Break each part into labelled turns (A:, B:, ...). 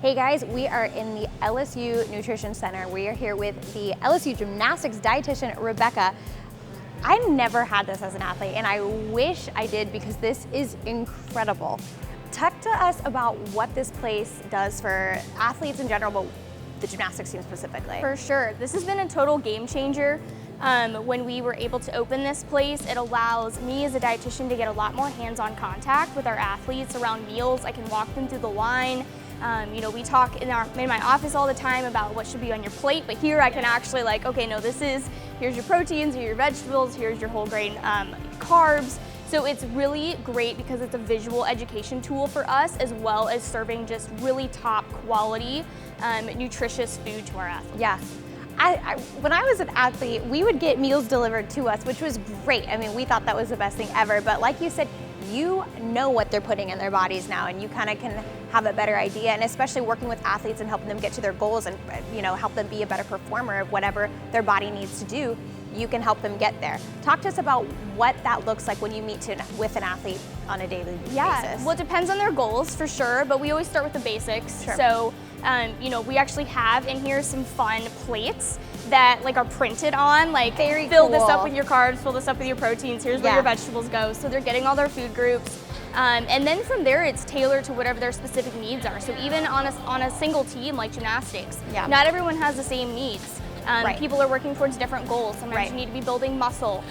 A: Hey guys, we are in the LSU Nutrition Center. We are here with the LSU Gymnastics dietitian, Rebecca. I never had this as an athlete and I wish I did because this is incredible. Talk to us about what this place does for athletes in general, but the gymnastics team specifically.
B: For sure. This has been a total game changer. When we were able to open this place, it allows me as a dietitian to get a lot more hands-on contact with our athletes around meals. I can walk them through the line. We talk in my office all the time about what should be on your plate, but here I can actually here's your proteins, here's your vegetables, here's your whole grain carbs. So it's really great because it's a visual education tool for us, as well as serving just really top quality, nutritious food to our athletes.
A: Yeah. When I was an athlete, we would get meals delivered to us, which was great. I mean, we thought that was the best thing ever, but like you said, you know what they're putting in their bodies now, and you kind of can have a better idea, and especially working with athletes and helping them get to their goals and help them be a better performer of whatever their body needs to do, you can help them get there. Talk to us about what that looks like when you meet with an athlete on a daily basis.
B: Well, it depends on their goals for sure, but we always start with the basics.
A: Sure.
B: So, we actually have in here some fun plates that are printed on,
A: Very
B: fill
A: cool.
B: this up with your carbs, fill this up with your proteins, here's where your vegetables go. So they're getting all their food groups. And then from there, it's tailored to whatever their specific needs are. So even on a single team like gymnastics, not everyone has the same needs. People are working towards different goals. Sometimes you need to be building muscle.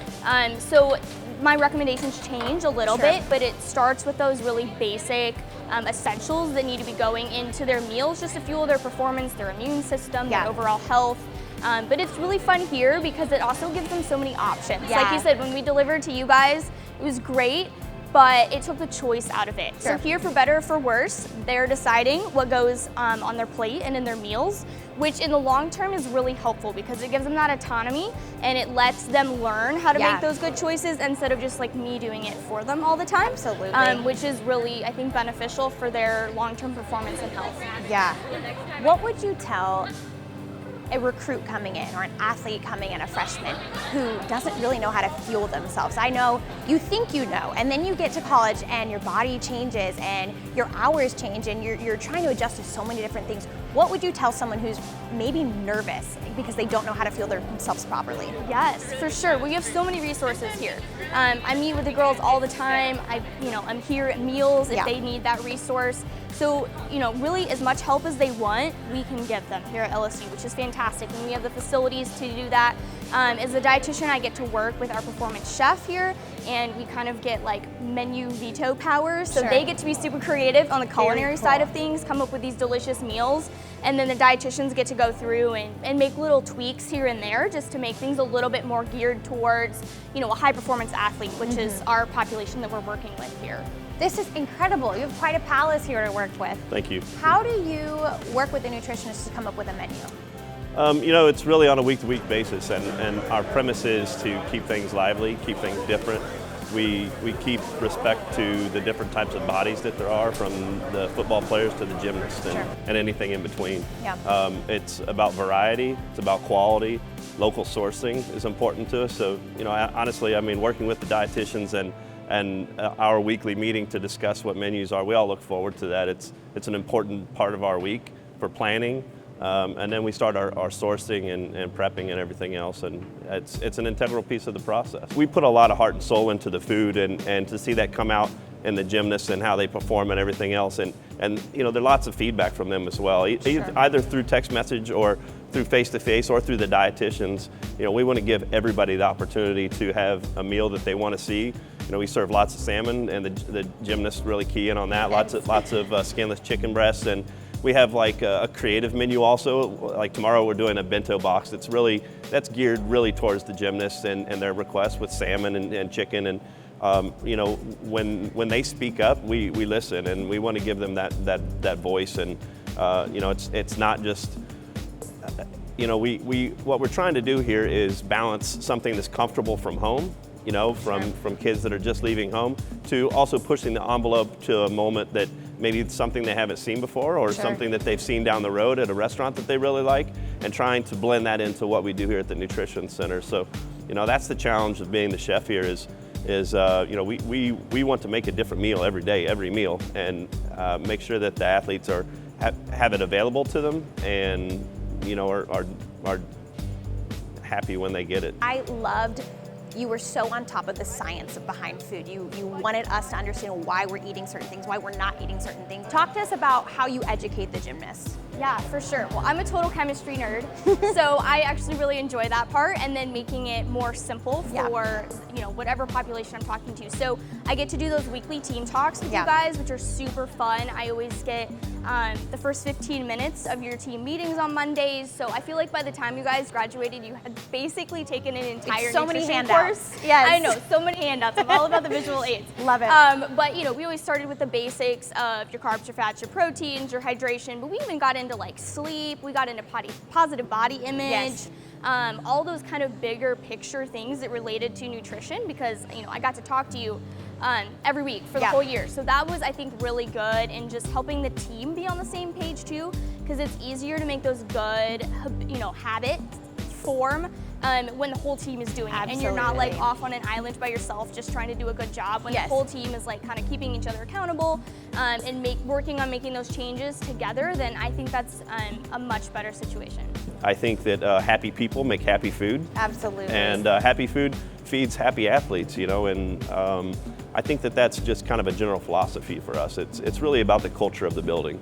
B: So my recommendations change a little bit, but it starts with those really basic essentials that need to be going into their meals just to fuel their performance, their immune system, their overall health. But it's really fun here because it also gives them so many options. Like you said, when we delivered to you guys, it was great, but it took the choice out of it. So here, for better or for worse, they're deciding what goes on their plate and in their meals, which in the long term is really helpful because it gives them that autonomy and it lets them learn how to make those good choices instead of just me doing it for them all the time.
A: Absolutely.
B: Which is really, I think, beneficial for their long-term performance and health.
A: Yeah. What would you tell a recruit coming in or an athlete coming in, a freshman, who doesn't really know how to fuel themselves? I know you think you know, and then you get to college and your body changes and your hours change and you're trying to adjust to so many different things. What would you tell someone who's maybe nervous because they don't know how to fuel themselves properly?
B: Yes, for sure. We have so many resources here. I meet with the girls all the time. I'm here at meals if they need that resource. So, really as much help as they want, we can give them here at LSU, which is fantastic. And we have the facilities to do that. As a dietitian, I get to work with our performance chef here, and we kind of get menu veto powers. So they get to be super creative on the culinary side of things, come up with these delicious meals. And then the dietitians get to go through and make little tweaks here and there just to make things a little bit more geared towards, a high performance athlete, which is our population that we're working with here.
A: This is incredible. You have quite a palace here to work with.
C: Thank you.
A: How do you work with the nutritionist to come up with a menu?
C: It's really on a week-to-week basis, and our premise is to keep things lively, keep things different. We keep respect to the different types of bodies that there are, from the football players to the gymnasts and anything in between.
A: Yeah.
C: It's about variety, it's about quality. Local sourcing is important to us. So, honestly, working with the dietitians and our weekly meeting to discuss what menus are, we all look forward to that. It's an important part of our week for planning. And then we start our sourcing and prepping and everything else, and it's an integral piece of the process. We put a lot of heart and soul into the food, and to see that come out in the gymnasts and how they perform and everything else, and there's lots of feedback from them as well, either through text message or through face-to-face or through the dietitians. We want to give everybody the opportunity to have a meal that they want to see. We serve lots of salmon, and the gymnasts really key in on that. Lots of skinless chicken breasts, and we have a creative menu also. Like tomorrow we're doing a bento box that's geared really towards the gymnasts and their requests with salmon and chicken. And when they speak up, we listen, and we want to give them that voice. And it's not just what we're trying to do here is balance something that's comfortable from home, from kids that are just leaving home, to also pushing the envelope to a moment that maybe it's something they haven't seen before, or something that they've seen down the road at a restaurant that they really like, and trying to blend that into what we do here at the Nutrition Center. So, that's the challenge of being the chef here is we want to make a different meal every day, every meal, and make sure that the athletes have it available to them, and you know, are happy when they get it.
A: I loved you were so on top of the science behind food. You wanted us to understand why we're eating certain things, why we're not eating certain things. Talk to us about how you educate the gymnasts.
B: Yeah, for sure. Well, I'm a total chemistry nerd, so I actually really enjoy that part, and then making it more simple for you know, whatever population I'm talking to. So I get to do those weekly team talks with you guys, which are super fun. I always get the first 15 minutes of your team meetings on Mondays. So I feel like by the time you guys graduated, you had basically taken an entire nutrition course.
A: Yes.
B: I know, so many handouts. I'm all about the visual aids.
A: Love it.
B: But you know, we always started with the basics of your carbs, your fats, your proteins, your hydration, but we even got into like sleep, we got into positive body image, all those kind of bigger picture things that related to nutrition, because you know, I got to talk to you every week for the whole year. So that was, I think, really good, and just helping the team be on the same page too, because it's easier to make those good, you know, habits form when the whole team is doing it, and you're not like off on an island by yourself just trying to do a good job. When the whole team is like kind of keeping each other accountable and working on making those changes together, then I think that's a much better situation.
C: I think that happy people make happy food.
A: Absolutely.
C: And happy food feeds happy athletes, you know, and I think that that's just kind of a general philosophy for us. It's really about the culture of the building.